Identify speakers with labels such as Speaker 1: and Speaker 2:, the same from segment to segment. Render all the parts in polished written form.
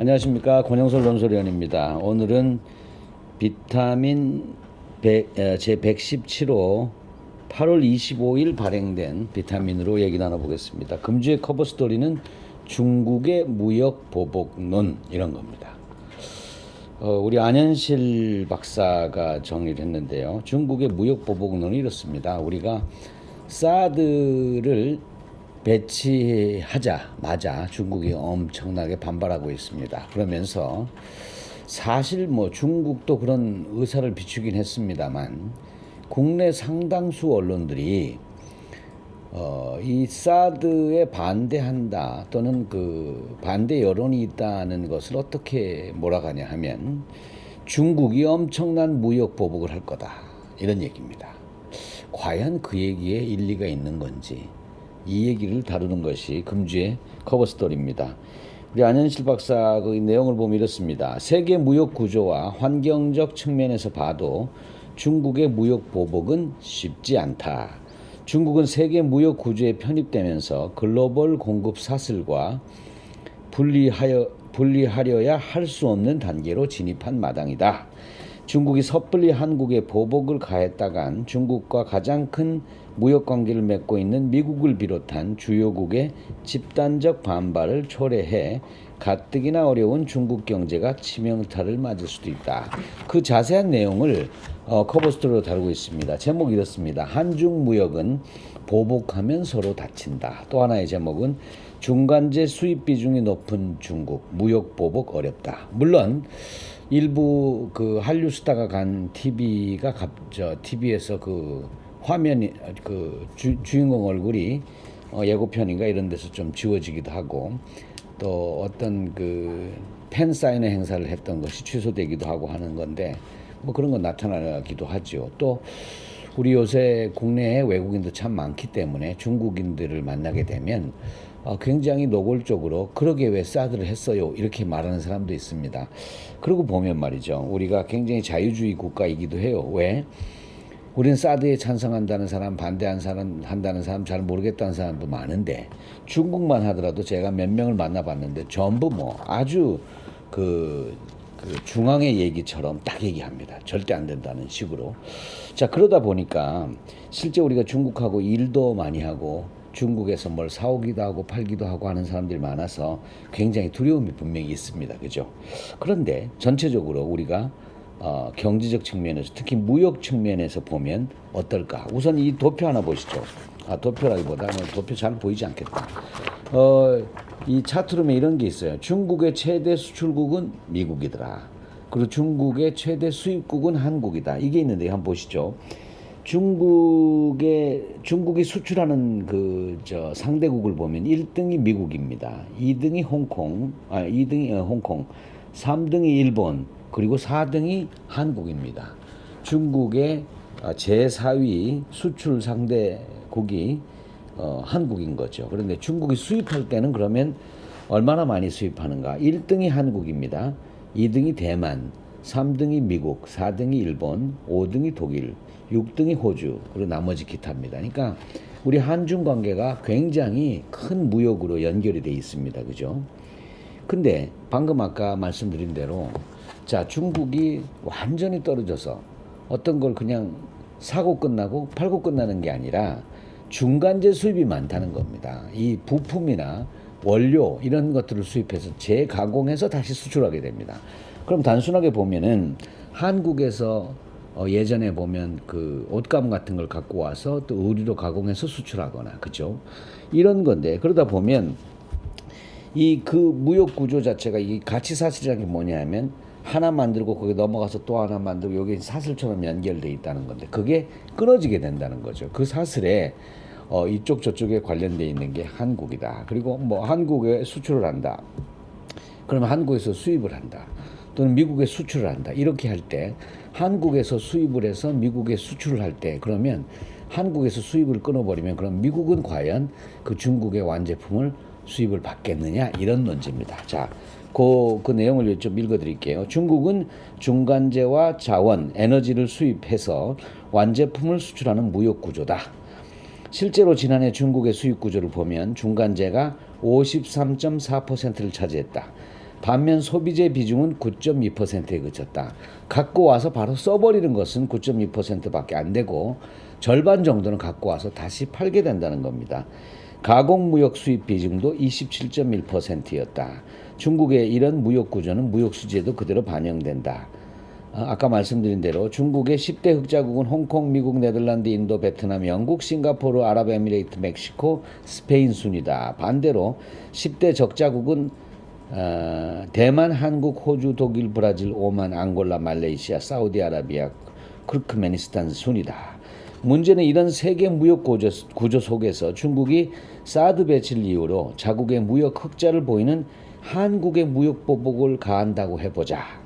Speaker 1: 안녕하십니까. 권영솔 논설위원입니다. 오늘은 비타민 제117호 8월 25일 발행된 비타민으로 얘기 나눠보겠습니다. 금주의 커버 스토리는 중국의 무역 보복론 이런 겁니다. 우리 안현실 박사가 정리를 했는데요. 중국의 무역 보복론이 이렇습니다. 우리가 사드를 배치하자마자 중국이 엄청나게 반발하고 있습니다. 그러면서 사실 중국도 그런 의사를 비추긴 했습니다만 국내 상당수 언론들이 이 사드에 반대한다 또는 그 반대 여론이 있다는 것을 어떻게 몰아가냐 하면 중국이 엄청난 무역 보복을 할 거다 이런 얘기입니다. 과연 그 얘기에 일리가 있는 건지 이 얘기를 다루는 것이 금주의 커버 스토리입니다. 우리 안현실 박사 그 내용을 보면 이렇습니다. 세계 무역 구조와 환경적 측면에서 봐도 중국의 무역 보복은 쉽지 않다. 중국은 세계 무역 구조에 편입되면서 글로벌 공급 사슬과 분리하려야 할 수 없는 단계로 진입한 마당이다. 중국이 섣불리 한국에 보복을 가했다간 중국과 가장 큰 무역 관계를 맺고 있는 미국을 비롯한 주요국의 집단적 반발을 초래해 가뜩이나 어려운 중국 경제가 치명타를 맞을 수도 있다. 그 자세한 내용을 커버 스토리로 다루고 있습니다. 제목이 이렇습니다. 한중 무역은 보복하면 서로 다친다. 또 하나의 제목은 중간재 수입 비중이 높은 중국 무역 보복 어렵다. 물론 일부 그 한류 스타가 간 TV에서 그 화면이 그 주인공 얼굴이 예고편인가 이런 데서 좀 지워지기도 하고 또 어떤 그 팬 사인회 행사를 했던 것이 취소되기도 하고 하는 건데 그런 건 나타나기도 하죠. 또 우리 요새 국내에 외국인도 참 많기 때문에 중국인들을 만나게 되면 굉장히 노골적으로 그러게 왜 사드를 했어요 이렇게 말하는 사람도 있습니다. 그러고 보면 말이죠. 우리가 굉장히 자유주의 국가이기도 해요. 왜? 우리는 사드에 찬성한다는 사람, 한다는 사람, 잘 모르겠다는 사람도 많은데 중국만 하더라도 제가 몇 명을 만나봤는데 전부 아주 그 중앙의 얘기처럼 딱 얘기합니다. 절대 안 된다는 식으로. 자, 그러다 보니까 실제 우리가 중국하고 일도 많이 하고 중국에서 뭘 사오기도 하고 팔기도 하고 하는 사람들이 많아서 굉장히 두려움이 분명히 있습니다. 그죠? 그런데 전체적으로 우리가 경제적 측면에서 특히 무역 측면에서 보면 어떨까? 우선 이 도표 하나 보시죠. 도표라기보다는 도표 잘 보이지 않겠다. 이 차트로 보면 이런 게 있어요. 중국의 최대 수출국은 미국이더라. 그리고 중국의 최대 수입국은 한국이다. 이게 있는데 한번 보시죠. 중국이 수출하는 상대국을 보면 1등이 미국입니다. 2등이 홍콩, 3등이 일본, 그리고 4등이 한국입니다. 중국의 제4위 수출 상대국이 한국인 거죠. 그런데 중국이 수입할 때는 그러면 얼마나 많이 수입하는가? 1등이 한국입니다. 2등이 대만, 3등이 미국, 4등이 일본, 5등이 독일, 6등이 호주, 그리고 나머지 기타입니다. 그러니까 우리 한중 관계가 굉장히 큰 무역으로 연결이 돼 있습니다. 그죠? 근데 방금 아까 말씀드린 대로 자, 중국이 완전히 떨어져서 어떤 걸 그냥 사고 끝나고 팔고 끝나는 게 아니라 중간재 수입이 많다는 겁니다. 이 부품이나 원료 이런 것들을 수입해서 재가공해서 다시 수출하게 됩니다. 그럼 단순하게 보면은 한국에서 예전에 보면 그 옷감 같은 걸 갖고 와서 또 의류로 가공해서 수출하거나 그죠? 이런 건데 그러다 보면 이 그 무역 구조 자체가 이 가치 사슬이라는 게 뭐냐면 하나 만들고 거기 넘어가서 또 하나 만들고 여기 사슬처럼 연결돼 있다는 건데 그게 끊어지게 된다는 거죠. 그 사슬에 이쪽 저쪽에 관련돼 있는 게 한국이다. 그리고 한국에 수출을 한다. 그러면 한국에서 수입을 한다. 또는 미국에 수출을 한다. 이렇게 할 때 한국에서 수입을 해서 미국에 수출을 할 때 그러면 한국에서 수입을 끊어버리면 그럼 미국은 과연 그 중국의 완제품을 수입을 받겠느냐 이런 논지입니다. 자, 그 내용을 좀 읽어드릴게요. 중국은 중간재와 자원, 에너지를 수입해서 완제품을 수출하는 무역 구조다. 실제로 지난해 중국의 수입 구조를 보면 중간재가 53.4%를 차지했다. 반면 소비재 비중은 9.2%에 그쳤다. 갖고 와서 바로 써버리는 것은 9.2%밖에 안 되고 절반 정도는 갖고 와서 다시 팔게 된다는 겁니다. 가공무역 수입 비중도 27.1%였다. 중국의 이런 무역 구조는 무역 수지에도 그대로 반영된다. 아까 말씀드린 대로 중국의 10대 흑자국은 홍콩, 미국, 네덜란드, 인도, 베트남, 영국, 싱가포르, 아랍에미레이트, 멕시코, 스페인 순이다. 반대로 10대 적자국은 대만, 한국, 호주, 독일, 브라질, 오만, 앙골라, 말레이시아, 사우디아라비아, 투르크메니스탄 순이다. 문제는 이런 세계 무역 구조 속에서 중국이 사드 배치를 이유로 자국의 무역 흑자를 보이는 한국의 무역 보복을 가한다고 해보자.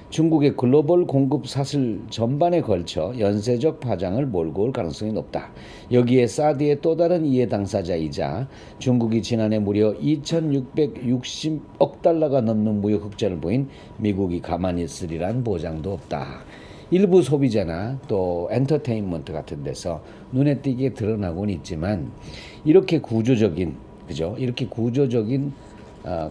Speaker 1: 중국의 글로벌 공급 사슬 전반에 걸쳐 연쇄적 파장을 몰고 올 가능성이 높다. 여기에 사드의 또 다른 이해 당사자이자 중국이 지난해 무려 2,660억 달러가 넘는 무역 흑자를 보인 미국이 가만히 있으리란 보장도 없다. 일부 소비자나 또 엔터테인먼트 같은 데서 눈에 띄게 드러나곤 있지만 이렇게 구조적인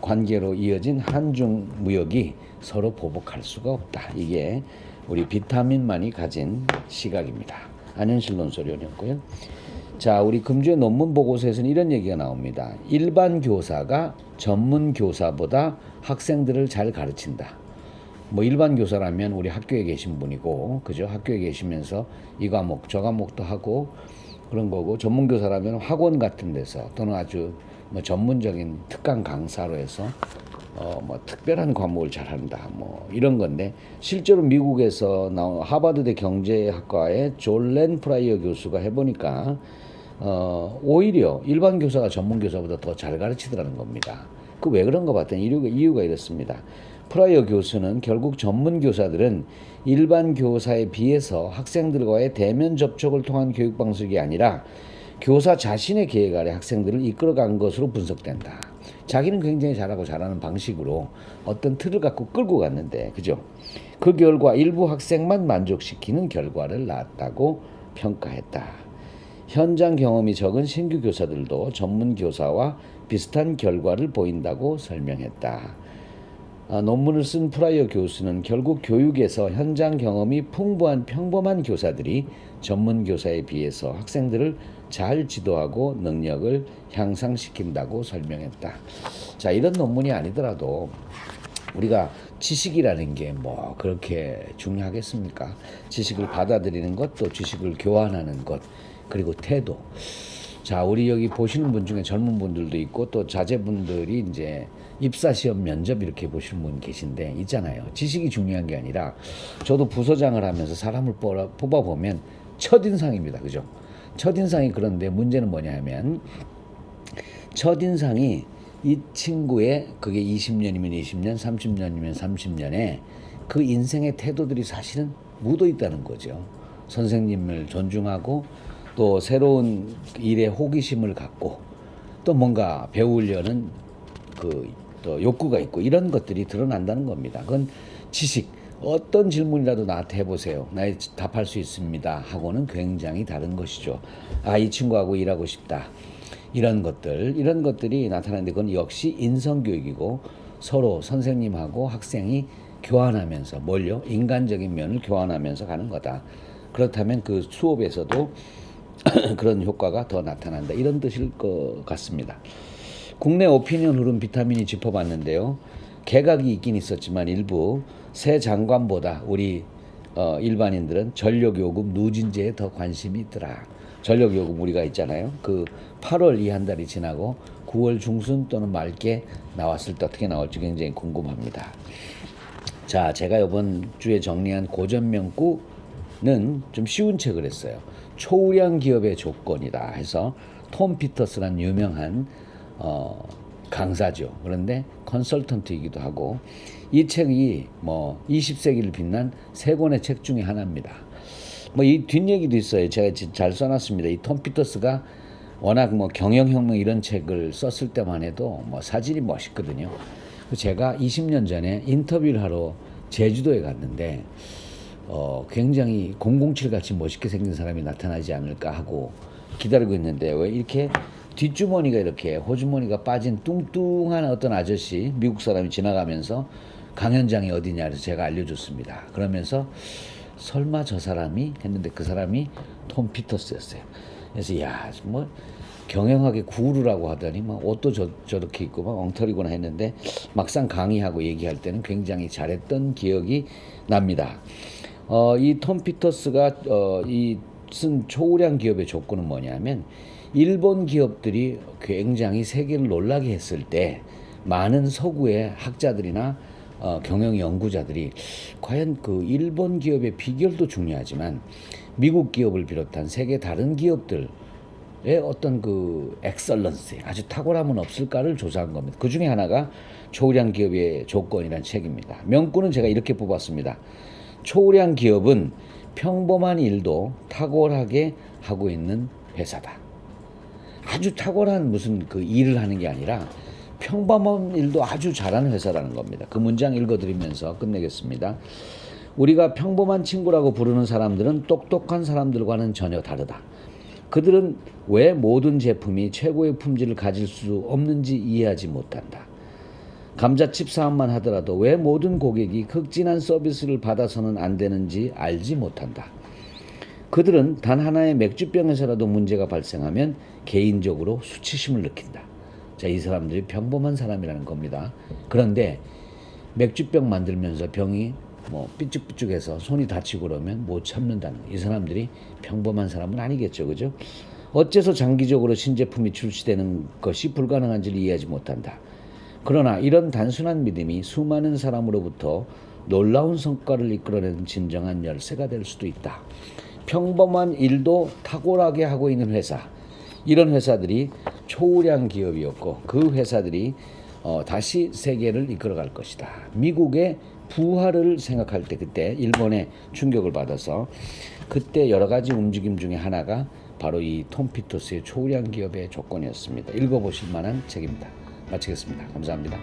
Speaker 1: 관계로 이어진 한중 무역이 서로 보복할 수가 없다. 이게 우리 비타민만이 가진 시각입니다. 안현실 논설위원이었고요. 자, 우리 금주의 논문 보고서에서는 이런 얘기가 나옵니다. 일반 교사가 전문 교사보다 학생들을 잘 가르친다. 뭐 일반 교사라면 우리 학교에 계신 분이고, 그죠? 학교에 계시면서 이 과목 저 과목도 하고 그런 거고, 전문 교사라면 학원 같은 데서 또는 아주 뭐 전문적인 특강 강사로 해서 뭐 특별한 과목을 잘한다 뭐 이런 건데, 실제로 미국에서 나온 하버드대 경제학과의 졸렌 프라이어 교수가 해보니까 오히려 일반 교사가 전문 교사보다 더 잘 가르치더라는 겁니다. 그 왜 그런가 봤더니 이유가 이렇습니다. 프라이어 교수는 결국 전문 교사들은 일반 교사에 비해서 학생들과의 대면 접촉을 통한 교육 방식이 아니라 교사 자신의 계획 아래 학생들을 이끌어간 것으로 분석된다. 자기는 굉장히 잘하고 잘하는 방식으로 어떤 틀을 갖고 끌고 갔는데, 그죠? 그 결과 일부 학생만 만족시키는 결과를 낳았다고 평가했다. 현장 경험이 적은 신규 교사들도 전문 교사와 비슷한 결과를 보인다고 설명했다. 논문을 쓴 프라이어 교수는 결국 교육에서 현장 경험이 풍부한 평범한 교사들이 전문 교사에 비해서 학생들을 잘 지도하고 능력을 향상시킨다고 설명했다. 자, 이런 논문이 아니더라도 우리가 지식이라는 게 뭐 그렇게 중요하겠습니까? 지식을 받아들이는 것, 또 지식을 교환하는 것, 그리고 태도. 자, 우리 여기 보시는 분 중에 젊은 분들도 있고 또 자제분들이 이제 입사시험 면접 이렇게 보시는 분 계신데 있잖아요. 지식이 중요한 게 아니라, 저도 부서장을 하면서 사람을 뽑아보면 첫인상입니다. 그죠? 첫인상이, 그런데 문제는 뭐냐 하면 첫인상이 이 친구의 그게 20년이면 20년, 30년이면 30년에 그 인생의 태도들이 사실은 묻어 있다는 거죠. 선생님을 존중하고 또 새로운 일에 호기심을 갖고 또 뭔가 배우려는 또 욕구가 있고 이런 것들이 드러난다는 겁니다. 그건 지식, 어떤 질문이라도 나한테 해보세요. 나 답할 수 있습니다 하고는 굉장히 다른 것이죠. 아, 이 친구하고 일하고 싶다. 이런 것들이 나타나는데, 그건 역시 인성교육이고 서로 선생님하고 학생이 교환하면서 인간적인 면을 교환하면서 가는 거다. 그렇다면 그 수업에서도 그런 효과가 더 나타난다. 이런 뜻일 것 같습니다. 국내 오피니언 흐름 비타민이 짚어봤는데요. 개각이 있긴 있었지만 일부 새 장관보다 우리 일반인들은 전력요금 누진제에 더 관심이 있더라. 전력요금 우리가 있잖아요. 그 8월 이 한 달이 지나고 9월 중순 또는 말께 나왔을 때 어떻게 나올지 굉장히 궁금합니다. 자, 제가 이번 주에 정리한 고전명구는 좀 쉬운 책을 했어요. 초우량 기업의 조건이다 해서 톰 피터스란 유명한 강사죠. 그런데 컨설턴트이기도 하고, 이 책이 뭐 20세기를 빛난 세 권의 책 중에 하나입니다. 뭐 이 뒷얘기도 있어요. 제가 잘 써놨습니다. 이 톰 피터스가 워낙 뭐 경영혁명 이런 책을 썼을 때만 해도 뭐 사진이 멋있거든요. 제가 20년 전에 인터뷰를 하러 제주도에 갔는데 굉장히 007 같이 멋있게 생긴 사람이 나타나지 않을까 하고 기다리고 있는데 왜 이렇게 뒷주머니가 이렇게 호주머니가 빠진 뚱뚱한 어떤 아저씨, 미국 사람이 지나가면서 강연장이 어디냐 해서 제가 알려줬습니다. 그러면서 설마 저 사람이 했는데 그 사람이 톰 피터스였어요. 그래서 야, 뭐 경영학의 구루라고 하더니 막 옷도 저렇게 입고 막 엉터리구나 했는데 막상 강의하고 얘기할 때는 굉장히 잘했던 기억이 납니다. 이 톰 피터스가 이 쓴 초우량 기업의 조건은 뭐냐면 일본 기업들이 굉장히 세계를 놀라게 했을 때 많은 서구의 학자들이나 경영 연구자들이 과연 그 일본 기업의 비결도 중요하지만 미국 기업을 비롯한 세계 다른 기업들의 어떤 그 엑설런스, 아주 탁월함은 없을까를 조사한 겁니다. 그 중에 하나가 초우량 기업의 조건이라는 책입니다. 명구는 제가 이렇게 뽑았습니다. 초우량 기업은 평범한 일도 탁월하게 하고 있는 회사다. 아주 탁월한 무슨 그 일을 하는 게 아니라 평범한 일도 아주 잘하는 회사라는 겁니다. 그 문장 읽어드리면서 끝내겠습니다. 우리가 평범한 친구라고 부르는 사람들은 똑똑한 사람들과는 전혀 다르다. 그들은 왜 모든 제품이 최고의 품질을 가질 수 없는지 이해하지 못한다. 감자칩 사업만 하더라도 왜 모든 고객이 극진한 서비스를 받아서는 안 되는지 알지 못한다. 그들은 단 하나의 맥주병에서라도 문제가 발생하면 개인적으로 수치심을 느낀다. 자, 이 사람들이 평범한 사람이라는 겁니다. 그런데 맥주병 만들면서 병이 뭐 삐죽삐죽해서 손이 다치고 그러면 못 참는다는 거. 이 사람들이 평범한 사람은 아니겠죠, 그죠? 어째서 장기적으로 신제품이 출시되는 것이 불가능한지를 이해하지 못한다. 그러나 이런 단순한 믿음이 수많은 사람으로부터 놀라운 성과를 이끌어내는 진정한 열쇠가 될 수도 있다. 평범한 일도 탁월하게 하고 있는 회사, 이런 회사들이 초우량 기업이었고 그 회사들이 다시 세계를 이끌어갈 것이다. 미국의 부활을 생각할 때 그때 일본의 충격을 받아서 그때 여러 가지 움직임 중에 하나가 바로 이 톰 피터스의 초우량 기업의 조건이었습니다. 읽어보실 만한 책입니다. 마치겠습니다. 감사합니다.